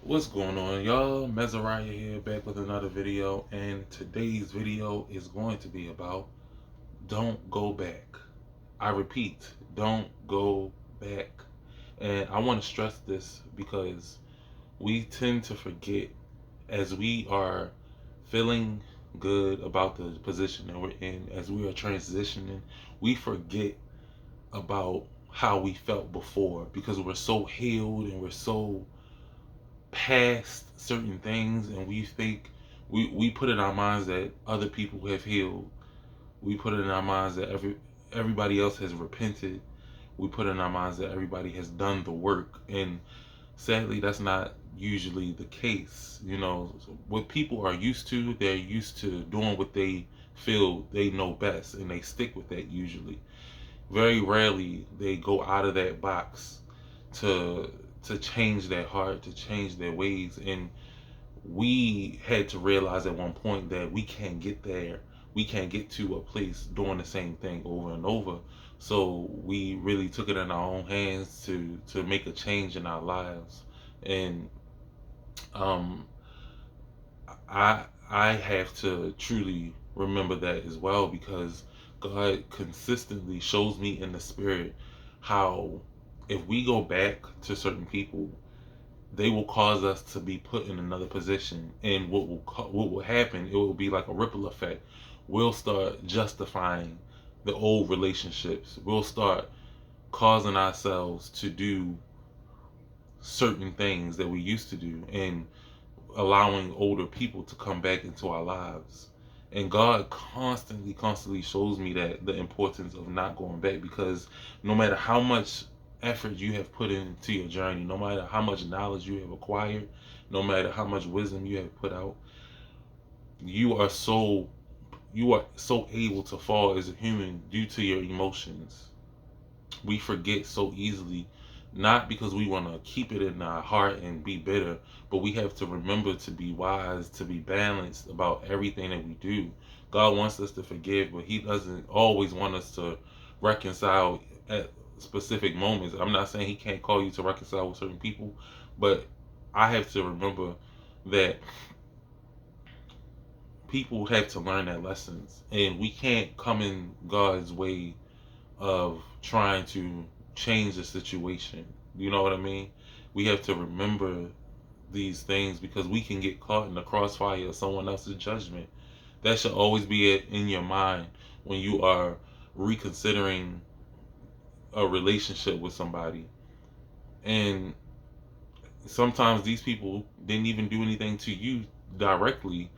What's going on, y'all? Mezariah here, back with another video, and today's video is going to be about don't go back. I repeat, don't go back. And I want to stress this because we tend to forget as we are feeling good about the position that we're in, as we are transitioning, we forget about how we felt before because we're so healed and we're so past certain things, and we think we put in our minds that other people have healed. We put in our minds that everybody else has repented. We put in our minds that everybody has done the work, and sadly that's not usually the case. What people are used to, they're used to doing what they feel they know best, and they stick with that usually. Very rarely they go out of that box to change their heart, to change their ways. And we had to realize at one point that we can't get there. We can't get to a place doing the same thing over and over. So we really took it in our own hands to make a change in our lives. And um I have to truly remember that as well, because God consistently shows me in the spirit how if we go back to certain people, they will cause us to be put in another position, and what will happen, it will be like a ripple effect. We'll start justifying the old relationships. We'll start causing ourselves to do certain things that we used to do, and allowing older people to come back into our lives. And God constantly shows me that the importance of not going back, because no matter how much effort you have put into your journey, no matter how much knowledge you have acquired, no matter how much wisdom you have put out, you are so able to fall as a human due to your emotions. We forget so easily, not because we want to keep it in our heart and be bitter, but we have to remember to be wise, to be balanced about everything that we do. God wants us to forgive, but He doesn't always want us to reconcile at specific moments. I'm not saying He can't call you to reconcile with certain people, but I have to remember that people have to learn their lessons, and we can't come in God's way of trying to change the situation. You know what I mean? We have to remember these things, because we can get caught in the crossfire of someone else's judgment. That should always be in your mind when you are reconsidering a relationship with somebody. And sometimes these people didn't even do anything to you directly.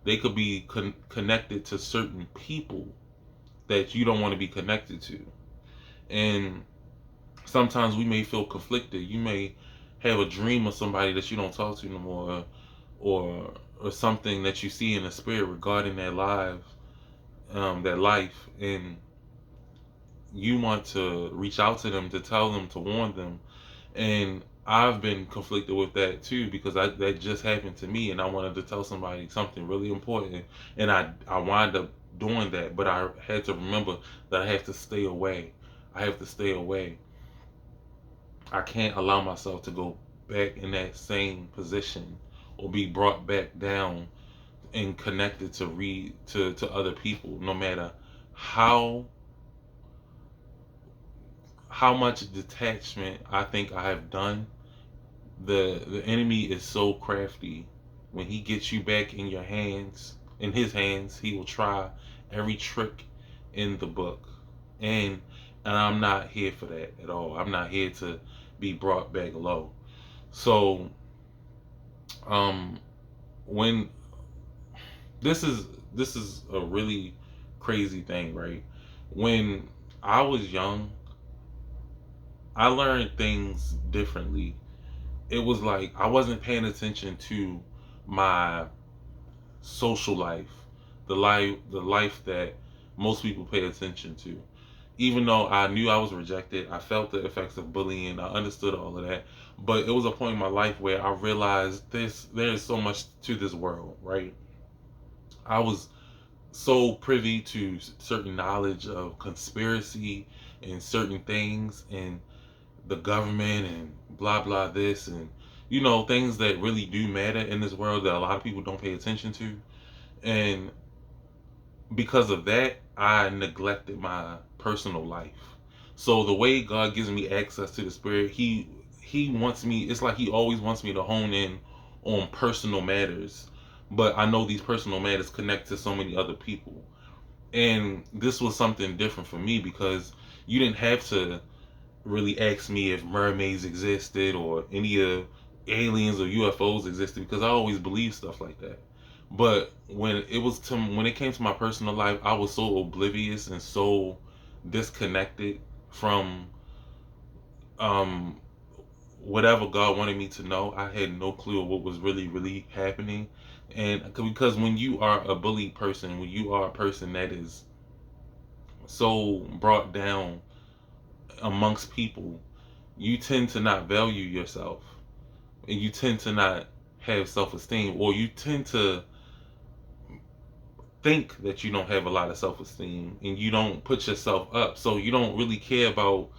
They could be connected to certain people that you don't want to be connected to. And sometimes we may feel conflicted. You may have a dream of somebody that you don't talk to no more, or something that you see in the spirit regarding their life, and you want to reach out to them, to tell them, to warn them. And I've been conflicted with that too, because that just happened to me, and I wanted to tell somebody something really important, and I wind up doing that. But I had to remember that I have to stay away. I have to stay away. I can't allow myself to go back in that same position, or be brought back down and connected to other people, no matter how much detachment I think I have done. The enemy is so crafty. When he gets you back in your hands, in his hands, he will try every trick in the book. And I'm not here for that at all. I'm not here to be brought back low. So um when this is a really crazy thing, right? When I was young, I learned things differently. It was like I wasn't paying attention to my social life, the life that most people pay attention to. Even though I knew I was rejected, I felt the effects of bullying, I understood all of that. But it was a point in my life where I realized there's so much to this world, right? I was so privy to certain knowledge of conspiracy and certain things, and the government, and blah blah this, and things that really do matter in this world that a lot of people don't pay attention to. And because of that, I neglected my personal life. So the way God gives me access to the Spirit, He wants me. It's like He always wants me to hone in on personal matters, but I know these personal matters connect to so many other people. And this was something different for me because you didn't have to really ask me if mermaids existed or any of aliens or UFOs existed, because I always believed stuff like that. But when it came to my personal life, I was so oblivious and so disconnected from um whatever God wanted me to know. I had no clue of what was really happening. And because when you are a bullied person, when you are a person that is so brought down amongst people, you tend to not value yourself, and you tend to not have self-esteem, or you tend to think that you don't have a lot of self-esteem, and you don't put yourself up, so you don't really care about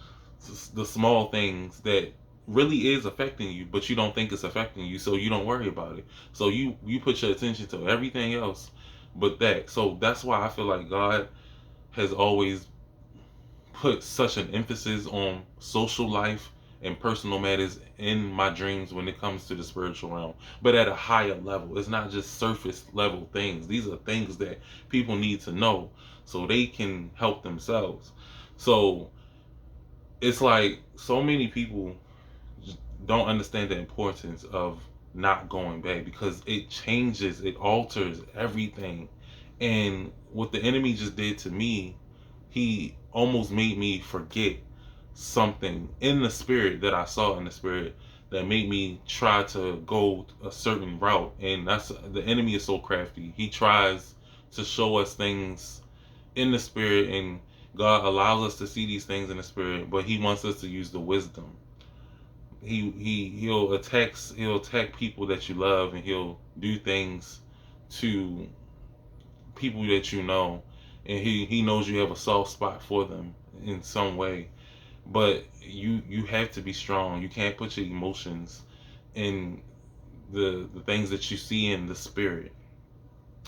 the small things that really is affecting you, but you don't think it's affecting you, so you don't worry about it. So you put your attention to everything else but that. So that's why I feel like God has always put such an emphasis on social life and personal matters in my dreams when it comes to the spiritual realm, but at a higher level. It's not just surface level things. These are things that people need to know so they can help themselves. So it's like so many people don't understand the importance of not going back, because it changes, it alters everything. And what the enemy just did to me, he almost made me forget something in the spirit that I saw in the spirit that made me try to go a certain route. And that's, the enemy is so crafty. He tries to show us things in the spirit, and God allows us to see these things in the spirit, but he wants us to use the wisdom. He'll attack people that you love, and he'll do things to people that you know, and he knows you have a soft spot for them in some way. But you have to be strong. You can't put your emotions in the things that you see in the spirit,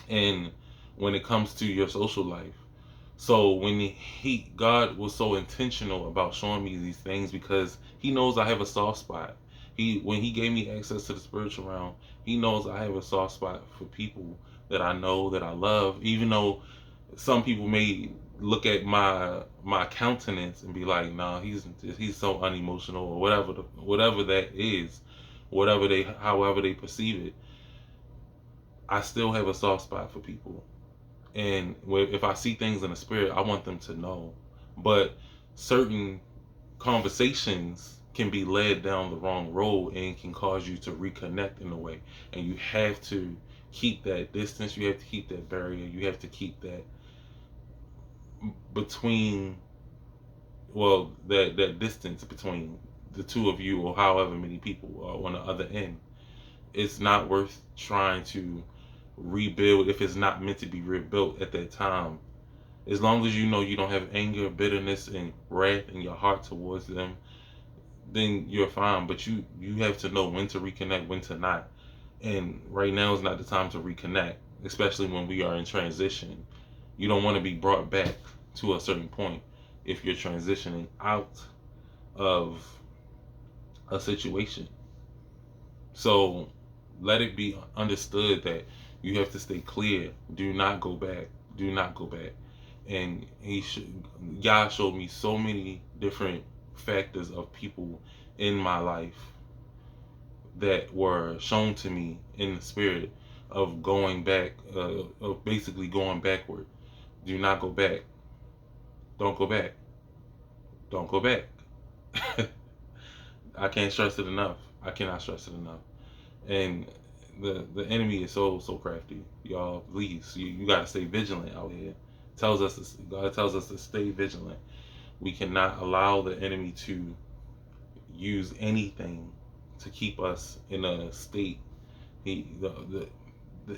and when it comes to your social life. So when God was so intentional about showing me these things, because he knows I have a soft spot. When he gave me access to the spiritual realm, he knows I have a soft spot for people that I know, that I love, even though some people may look at my countenance and be like, nah, he's so unemotional, or whatever that is, however they perceive it. I still have a soft spot for people, and if I see things in the spirit, I want them to know. But certain conversations can be led down the wrong road and can cause you to reconnect in a way, and you have to keep that distance. You have to keep that barrier. You have to keep that between, well, that distance between the two of you, or however many people are on the other end. It's not worth trying to rebuild if it's not meant to be rebuilt at that time. As long as you know you don't have anger, bitterness, and wrath in your heart towards them, then you're fine. But you have to know when to reconnect, when to not. And right now is not the time to reconnect, especially when we are in transition. You don't want to be brought back to a certain point if you're transitioning out of a situation. So let it be understood that you have to stay clear. Do not go back. Do not go back. And God showed me so many different factors of people in my life that were shown to me in the spirit of going back, of basically going backward. Do not go back. Don't go back. Don't go back. I can't stress it enough. I cannot stress it enough. And the enemy is so crafty, y'all. Please, you got to stay vigilant out here. God tells us to stay vigilant. We cannot allow the enemy to use anything to keep us in a state. The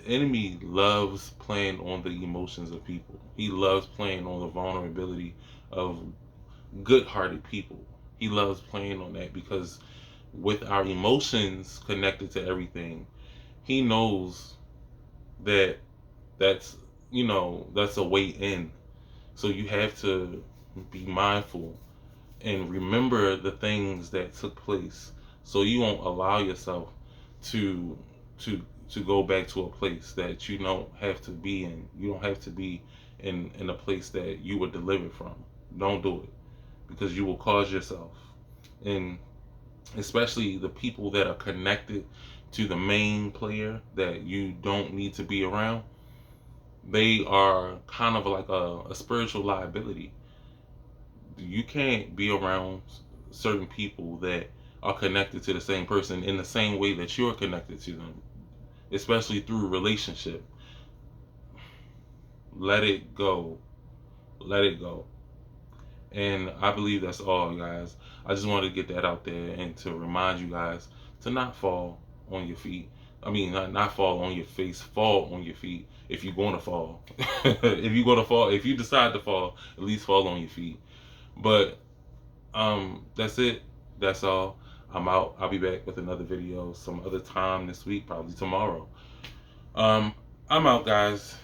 enemy loves playing on the emotions of people. He loves playing on the vulnerability of good-hearted people. He loves playing on that because with our emotions connected to everything, he knows that that's, that's a way in. So you have to be mindful and remember the things that took place, so you won't allow yourself to to to go back to a place that you don't have to be in. You don't have to be in a place that you were delivered from. Don't do it, because you will cause yourself, and especially the people that are connected to the main player that you don't need to be around, they are kind of like a spiritual liability. You can't be around certain people that are connected to the same person in the same way that you're connected to them, especially through relationship. Let it go. Let it go. And I believe that's all, guys. I just wanted to get that out there and to remind you guys to not fall on your feet. I mean, not fall on your face, fall on your feet if you're going to fall. If you're going to fall, if you decide to fall, at least fall on your feet. But that's it. That's all. I'm out. I'll be back with another video some other time this week, probably tomorrow. I'm out, guys.